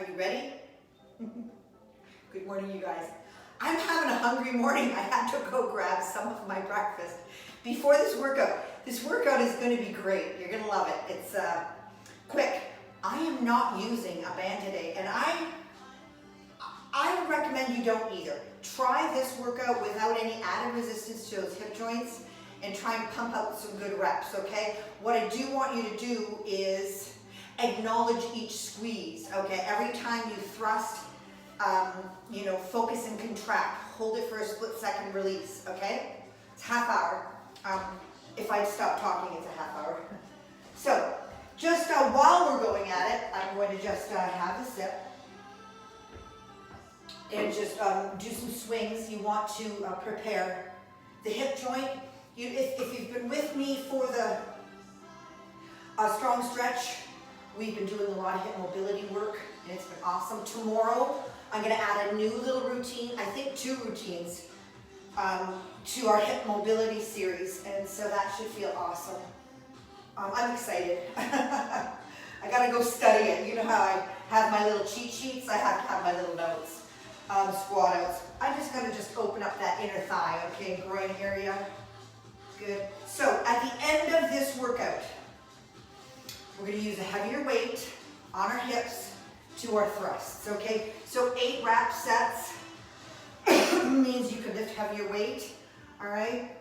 Are you ready? Good morning, you guys. I'm having a hungry morning. I had to go grab some of my breakfast before this workout. This workout is going to be great. You're going to love it. It's quick. I am not using a band today, and I would recommend you don't either. Try this workout without any added resistance to those hip joints and try and pump out some good reps, okay? What I do want you to do is acknowledge each squeeze, okay? Every time you thrust, focus and contract. Hold it for a split second, release, okay? It's half hour. If I stop talking, it's a half hour. So, just while we're going at it, I'm going to just have a sip and just do some swings. You want to prepare the hip joint. If you've been with me for the strong stretch, we've been doing a lot of hip mobility work, and it's been awesome. Tomorrow, I'm going to add a new little routine, I think 2 routines, to our hip mobility series, and so that should feel awesome. I'm excited. I got to go study it. You know how I have my little cheat sheets? I have to have my little notes. Squat outs. I just got to open up that inner thigh, okay, groin area. Good. So at the end of this workout, we're going to use a heavier weight on our hips to our thrusts, okay? So 8 rep sets means you can lift heavier weight, all right?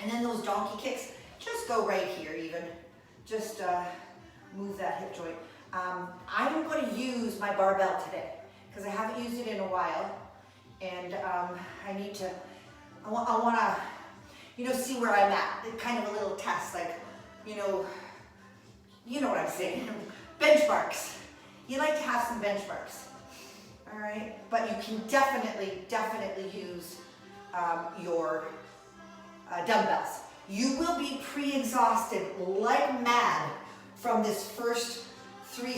And then those donkey kicks, just go right here even. Just move that hip joint. I'm going to use my barbell today because I haven't used it in a while, and I need to, I want to, see where I'm at. Kind of a little test, like, you know what I'm saying. Benchmarks. You like to have some benchmarks, all right? But you can definitely use your dumbbells. You will be pre-exhausted like mad from this first 3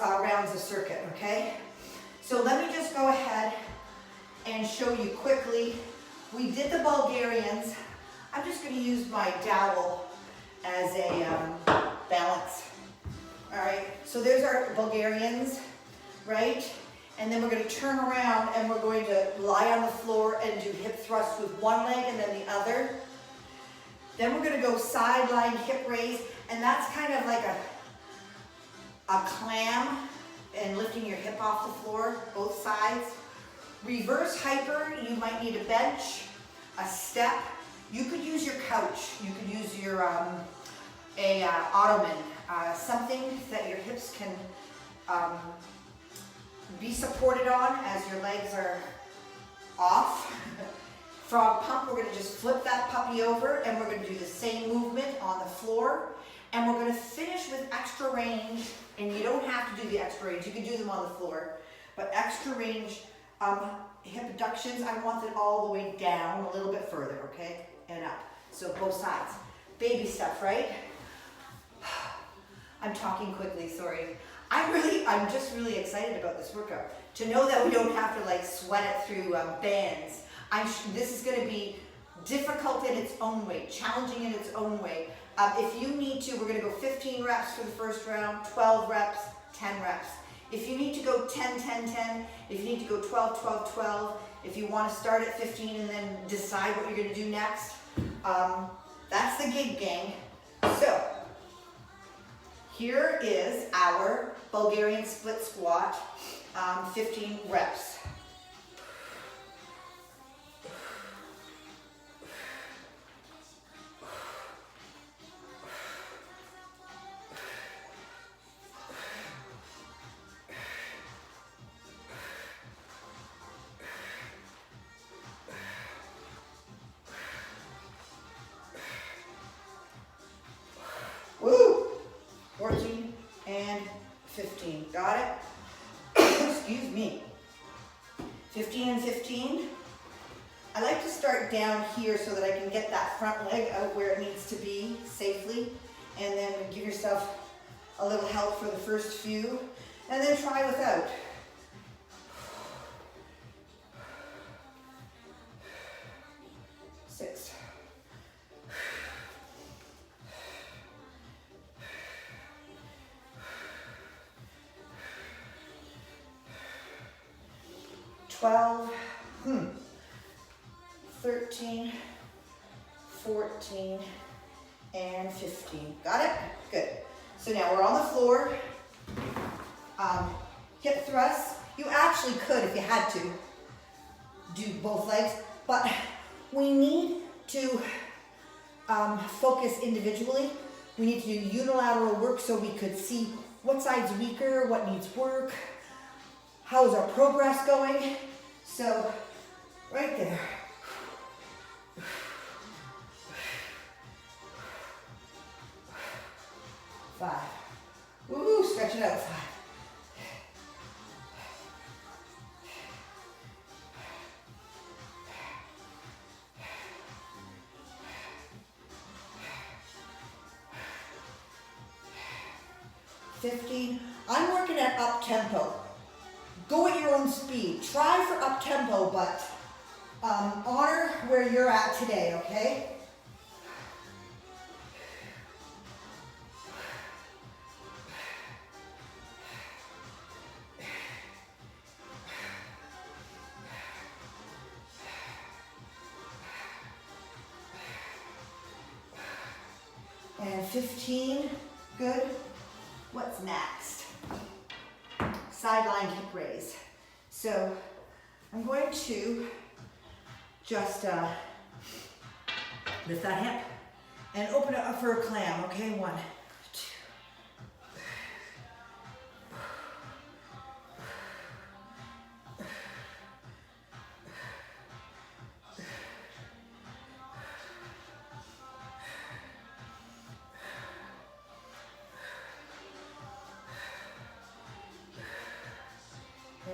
rounds of circuit, okay? So let me just go ahead and show you quickly. We did the Bulgarians. I'm just going to use my dowel as a balance. All right, so there's our Bulgarians, right? And then we're going to turn around and we're going to lie on the floor and do hip thrusts with one leg and then the other. Then we're going to go sideline hip raise, and that's kind of like a clam and lifting your hip off the floor, both sides. Reverse hyper, you might need a bench, a step. You could use your couch. You could use your ottoman, something that your hips can be supported on as your legs are off. Frog pump, we're going to just flip that puppy over, and we're going to do the same movement on the floor, and we're going to finish with extra range. And you don't have to do the extra range, you can do them on the floor, but extra range hip abductions, I want it all the way down a little bit further, okay, and up. So both sides. Baby stuff, right? I'm talking quickly, sorry. I'm just really excited about this workout. To know that we don't have to sweat it through bands. This is going to be difficult in its own way, challenging in its own way. If you need to, we're going to go 15 reps for the first round, 12 reps, 10 reps. If you need to go 10, 10, 10, if you need to go 12, 12, 12, if you want to start at 15 and then decide what you're going to do next, that's the gig, gang. So, here is our Bulgarian split squat, 15 reps. Woo! 14 and 15. Got it? Excuse me. 15 and 15. I like to start down here so that I can get that front leg out where it needs to be safely, and then give yourself a little help for the first few, and then try without. 12, 13, 14, and 15. Got it? Good. So now we're on the floor. Hip thrusts. You actually could, if you had to, do both legs, but we need to focus individually. We need to do unilateral work so we could see what side's weaker, what needs work, how's our progress going. So right there. 5. Woo, stretch it out. 5. 15. I'm working at up tempo. Go at your own speed. Try for up tempo, but honor where you're at today, okay? And 15, good. What's next? Sideline hip raise. So I'm going to just lift that hip and open it up for a clam, okay? 1, 2.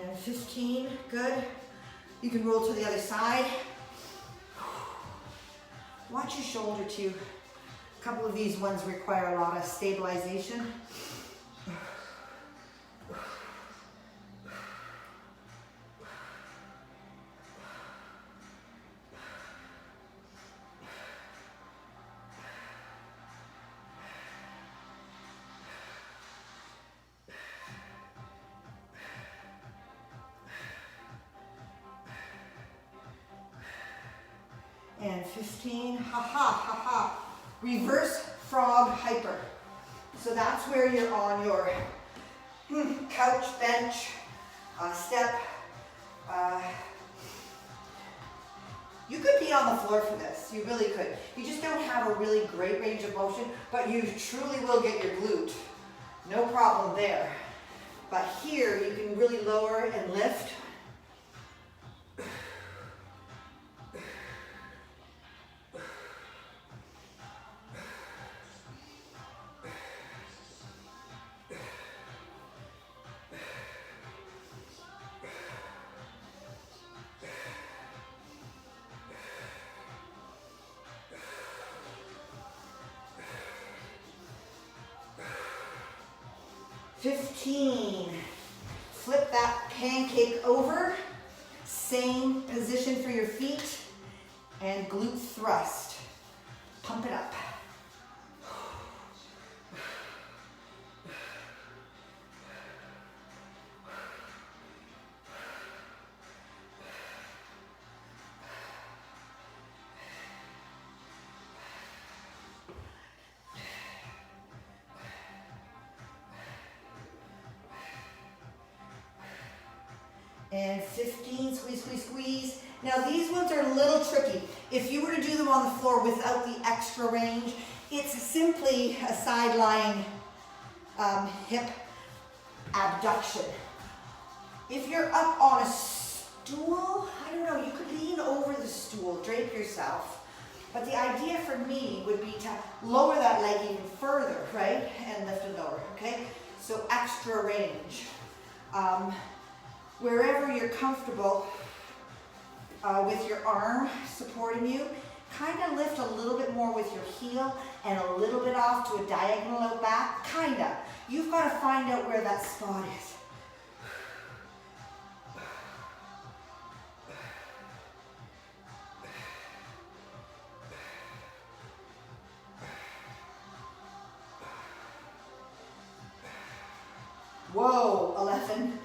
And 15, good. You can roll to the other side. Watch your shoulder too. A couple of these ones require a lot of stabilization. And 15, ha ha, ha ha. Reverse frog hyper. So that's where you're on your couch, bench, step. You could be on the floor for this, you really could. You just don't have a really great range of motion, but you truly will get your glute. No problem there. But here, you can really lower and lift. Flip that pancake over, same position for your feet, and glute thrust. Pump it up. And 15, squeeze, squeeze, squeeze. Now these ones are a little tricky. If you were to do them on the floor without the extra range, it's simply a side lying hip abduction. If you're up on a stool, I don't know, you could lean over the stool, drape yourself. But the idea for me would be to lower that leg even further, right? And lift it lower, okay? So extra range. Wherever you're comfortable with your arm supporting you, kind of lift a little bit more with your heel and a little bit off to a diagonal out back, kind of. You've got to find out where that spot is. Whoa, 11,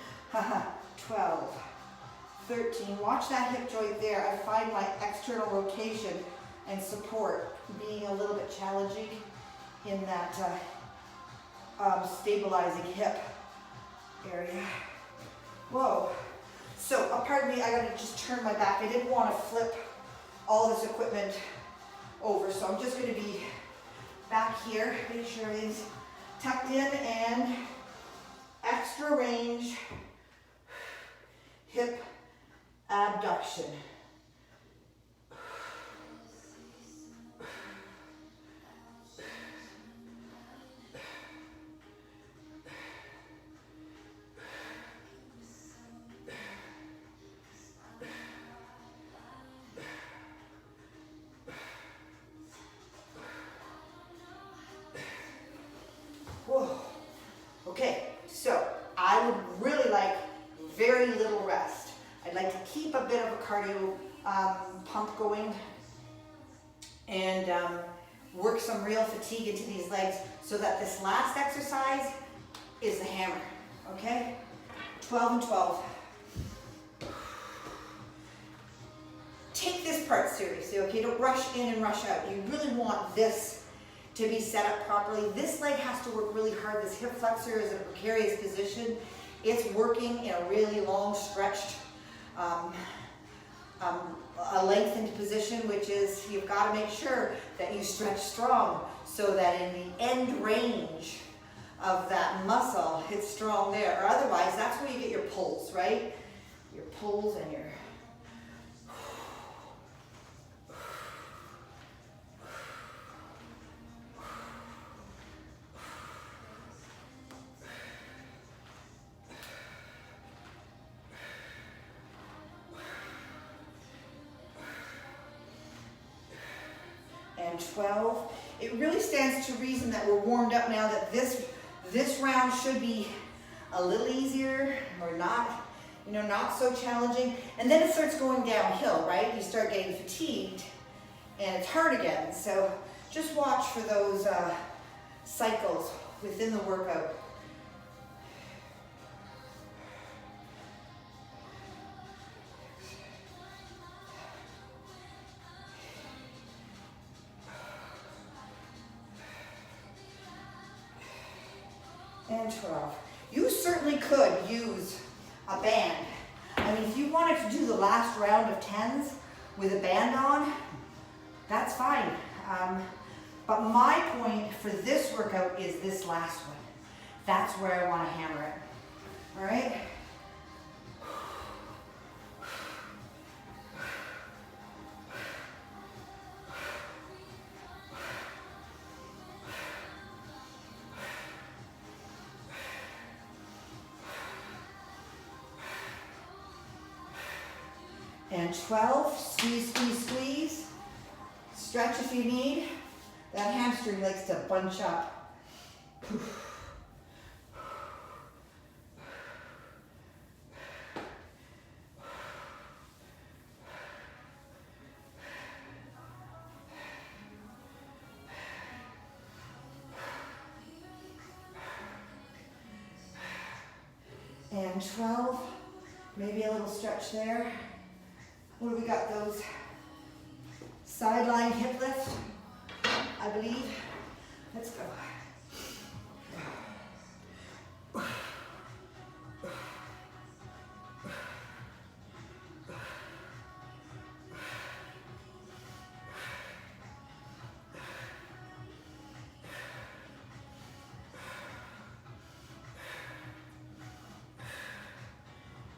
12, 13. Watch that hip joint there. I find my external rotation and support being a little bit challenging in that stabilizing hip area. Whoa. So, pardon me, I gotta just turn my back. I didn't want to flip all this equipment over, so I'm just gonna be back here, make sure everything's tucked in, and extra range hip abduction. Whoa. Okay, so I would really like very little rest. I'd like to keep a bit of a cardio pump going and work some real fatigue into these legs so that this last exercise is the hammer, okay? 12 and 12. Take this part seriously, okay? Don't rush in and rush out. You really want this to be set up properly. This leg has to work really hard. This hip flexor is in a precarious position. It's working in a really long, stretched, a lengthened position, which is you've got to make sure that you stretch strong so that in the end range of that muscle, it's strong there. Or otherwise, that's where you get your pulls, right? Your pulls and your... and 12. It really stands to reason that we're warmed up now, that this round should be a little easier or not, not so challenging. And then it starts going downhill, right? You start getting fatigued and it's hard again. So just watch for those cycles within the workout. And 12. You certainly could use a band. I mean, if you wanted to do the last round of 10s with a band on, that's fine. But my point for this workout is this last one. That's where I want to hammer it. All right? And 12, squeeze, squeeze, squeeze. Stretch if you need. That hamstring likes to bunch up. And 12, maybe a little stretch there. What do we got? Those sideline hip lift, I believe. Let's go.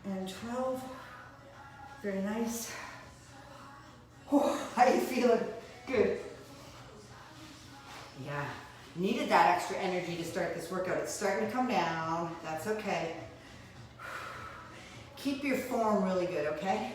And 12. Very nice. Oh, how are you feeling? Good. Yeah, needed that extra energy to start this workout. It's starting to come down. That's okay. Keep your form really good, okay?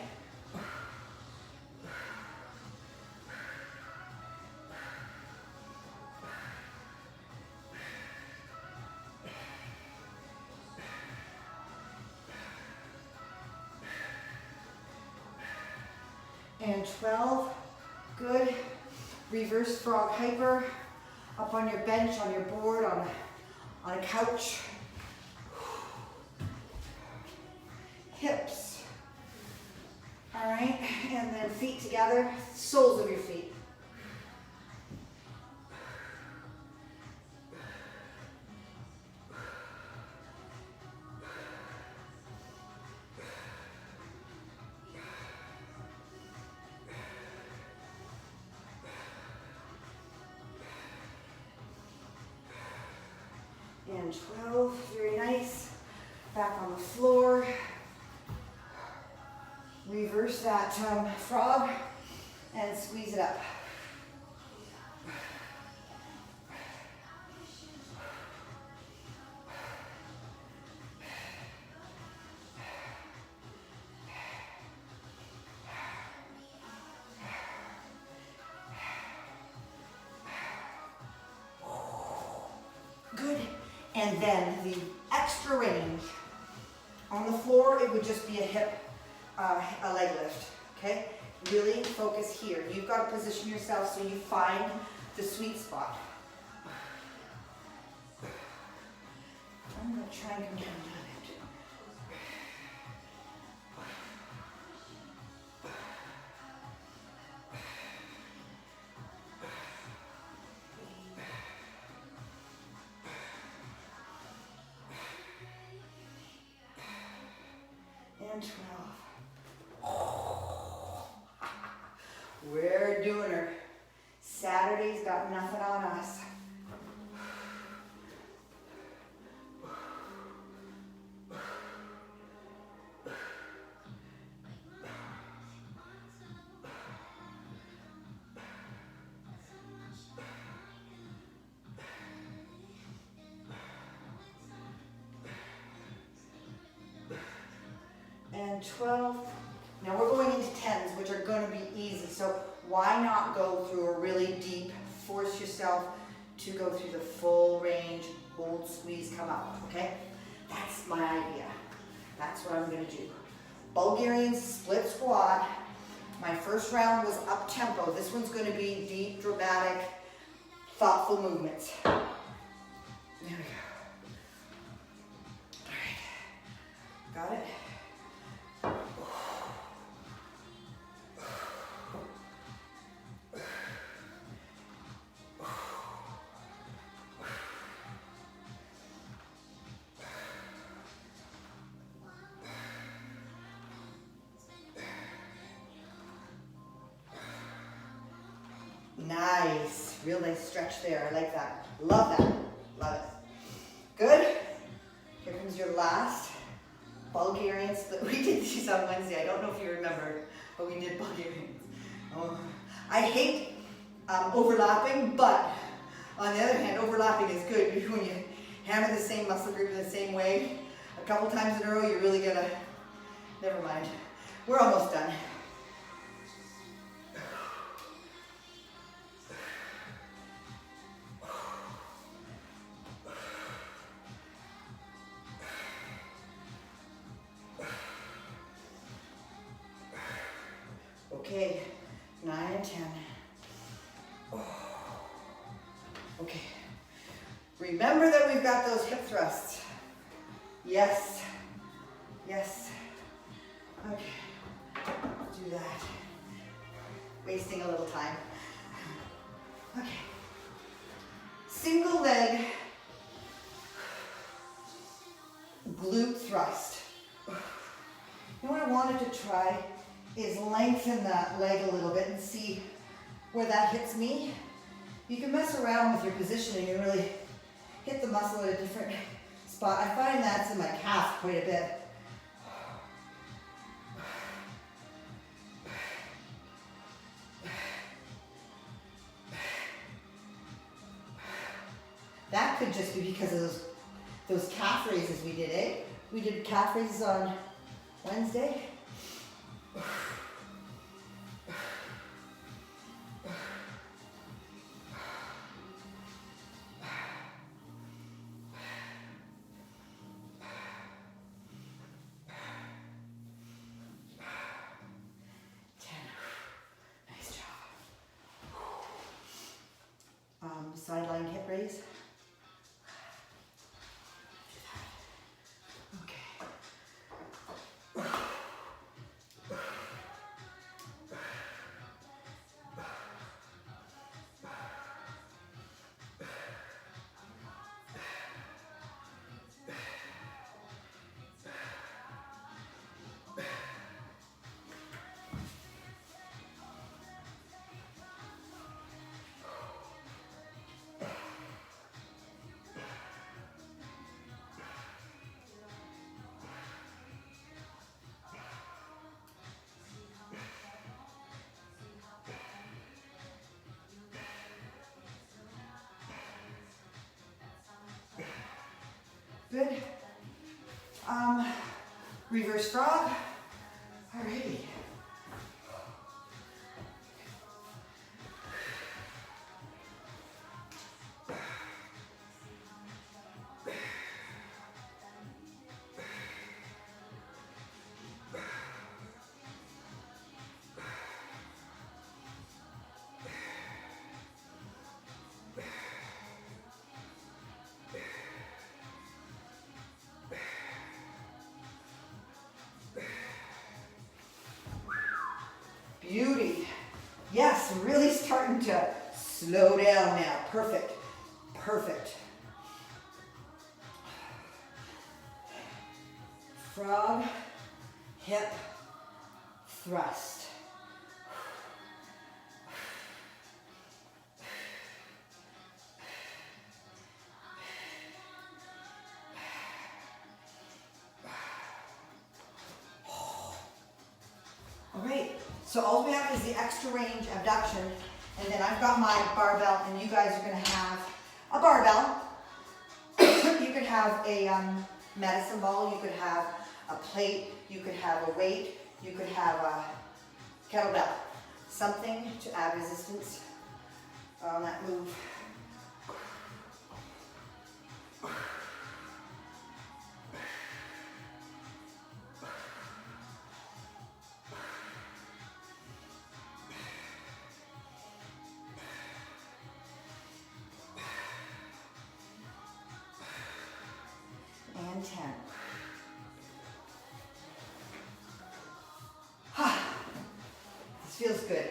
And 12, good. Reverse frog hyper, up on your bench, on your board, on a couch. Hips. feet together, soles of your feet. And 12, very nice. Back on the floor. Reverse that frog and squeeze it up. Good. And then the extra range. On the floor, it would just be a leg lift, okay? Really focus here. You've got to position yourself so you find the sweet spot. I'm going to try and come down a bit. And 12. We're doing her. Saturday's got nothing on us. And 12. Now we're going into 10s, which are going to be easy. So why not go through a really deep, force yourself to go through the full range, hold, squeeze, come up, okay? That's my idea. That's what I'm going to do. Bulgarian split squat. My first round was up tempo. This one's going to be deep, dramatic, thoughtful movements. There we go. All right. Got it? Nice, real nice stretch there. I like that. Love that. Love it. Good. Here comes your last Bulgarian split. We did these on Wednesday. I don't know if you remember, but we did Bulgarians. Oh, I hate overlapping, but on the other hand, overlapping is good because when you hammer the same muscle group in the same way a couple times in a row, you're really gonna. Never mind. We're almost done. Okay, 9 and 10. Oh. Okay. Remember that we've got those hip thrusts. Yes. Yes. Okay. Let's do that. Wasting a little time. Okay. Single leg glute thrust. You know what I wanted to try is lengthen that leg a little bit and see where that hits me. You can mess around with your positioning and really hit the muscle at a different spot. I find that's in my calf quite a bit. That could just be because of those calf raises we did, eh? We did calf raises on Wednesday. Sideline hip raise. Okay. Good. Reverse frog. Alrighty. Beauty. Yes, really starting to slow down now. Perfect. Perfect. Frog, hip, thrust. All right. So all we have is the extra range abduction, and then I've got my barbell, and you guys are going to have a barbell. You could have a medicine ball, you could have a plate, you could have a weight, you could have a kettlebell. Something to add resistance on that move. And 10. This feels good.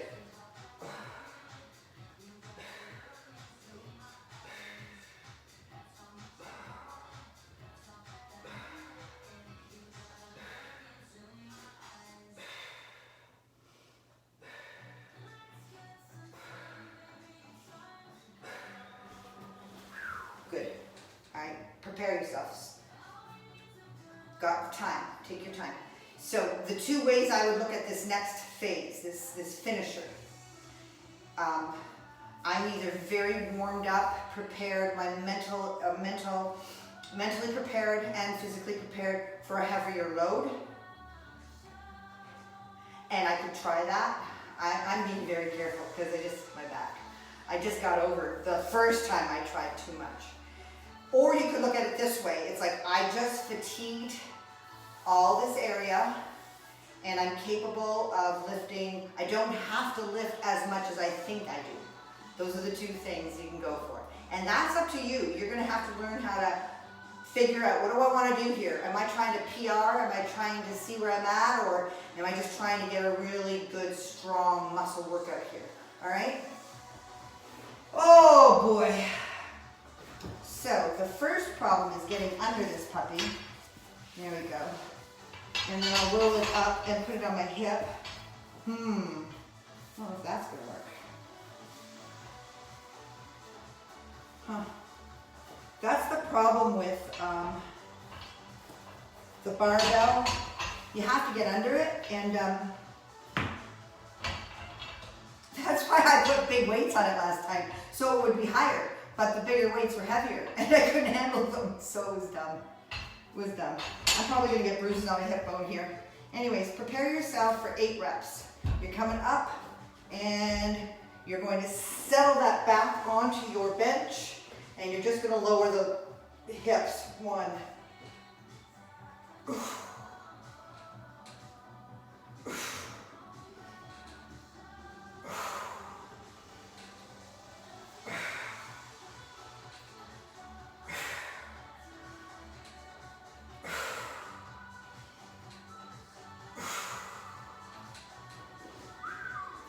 Good. All right, prepare yourselves. Got time, take your time. So the two ways I would look at this next phase, this finisher. I'm either very warmed up, prepared, my mentally prepared and physically prepared for a heavier load. And I could try that. I'm being very careful because my back. I just got over the first time I tried too much. Or you could look at it this way. It's like I just fatigued all this area and I'm capable of lifting. I don't have to lift as much as I think I do. Those are the two things you can go for. And that's up to you. You're going to have to learn how to figure out, what do I want to do here? Am I trying to PR? Am I trying to see where I'm at? Or am I just trying to get a really good, strong muscle workout here? All right? Oh boy. So the first problem is getting under this puppy. There we go. And then I'll roll it up and put it on my hip. I don't know if that's going to work. That's the problem with the barbell. You have to get under it, and that's why I put big weights on it last time, so it would be higher. But the bigger weights were heavier, and I couldn't handle them, so it was dumb. It was dumb. I'm probably going to get bruises on my hip bone here. Anyways, prepare yourself for 8 reps. You're coming up, and you're going to settle that back onto your bench, and you're just going to lower the hips. 1.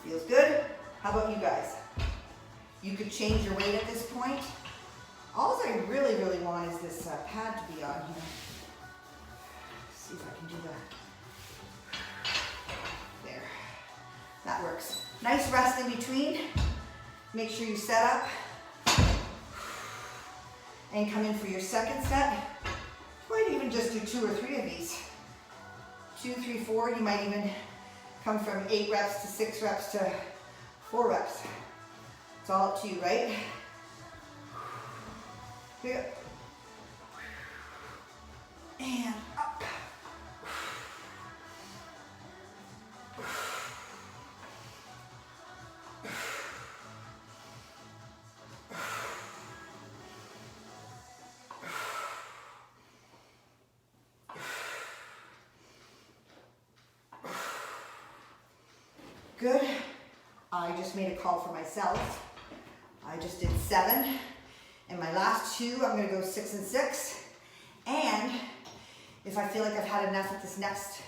Feels good? How about you guys? You could change your weight at this point. All I really, really want is this pad to be on here. Let's see if I can do that. There. That works. Nice rest in between. Make sure you set up. And come in for your second set. You might even just do 2 or 3 of these. 2, 3, 4. You might even come from 8 reps to 6 reps to 4 reps. It's all up to you, right? Here. Good. I just made a call for myself. I just did 7. And my last 2, I'm gonna go 6 and 6. And if I feel like I've had enough of this next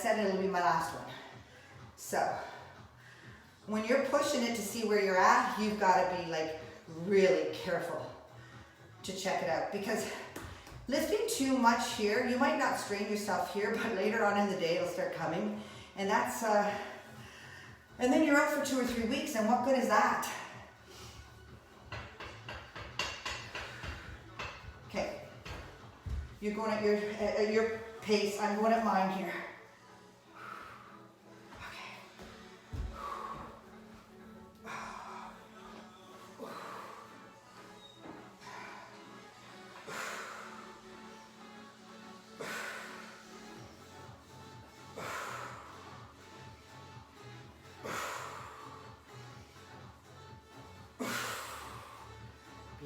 set, it'll be my last one. So when you're pushing it to see where you're at, you've gotta be like really careful to check it out, because lifting too much here, you might not strain yourself here, but later on in the day it'll start coming, and that's and then you're out for 2 or 3 weeks, and what good is that? Okay, you're going at your pace. I'm going at mine here.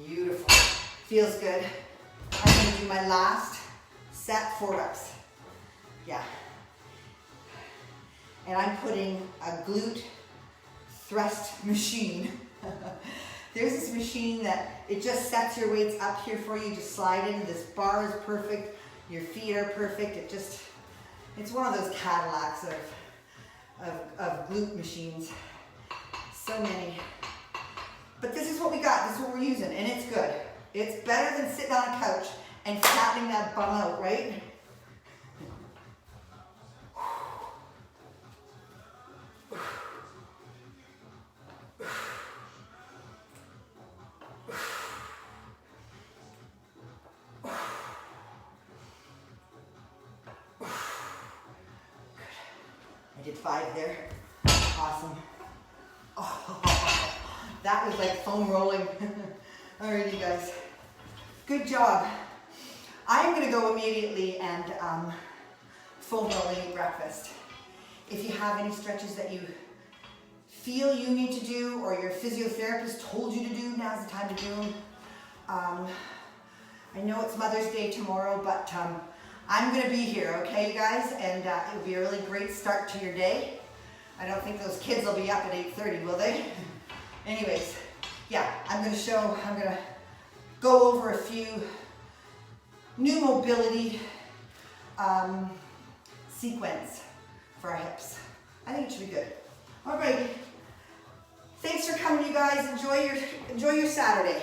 Beautiful. Feels good. I'm going to do my last set, 4 reps. Yeah. And I'm putting a glute thrust machine. There's this machine that it just sets your weights up here for you. Just slide in. This bar is perfect. Your feet are perfect. It's one of those Cadillacs of glute machines. So many. But this is what we got, this is what we're using, and it's good. It's better than sitting on a couch and flattening that bum out, right? I did 5 there. Awesome. Oh. That was like foam rolling. Alrighty, guys. Good job. I'm going to go immediately and foam rolling eat breakfast. If you have any stretches that you feel you need to do, or your physiotherapist told you to do, now's the time to do them. I know it's Mother's Day tomorrow, but I'm going to be here, okay, you guys? And it will be a really great start to your day. I don't think those kids will be up at 8:30, will they? Anyways, yeah, I'm going to go over a few new mobility sequence for our hips. I think it should be good. Alrighty. Thanks for coming, you guys. Enjoy your Saturday.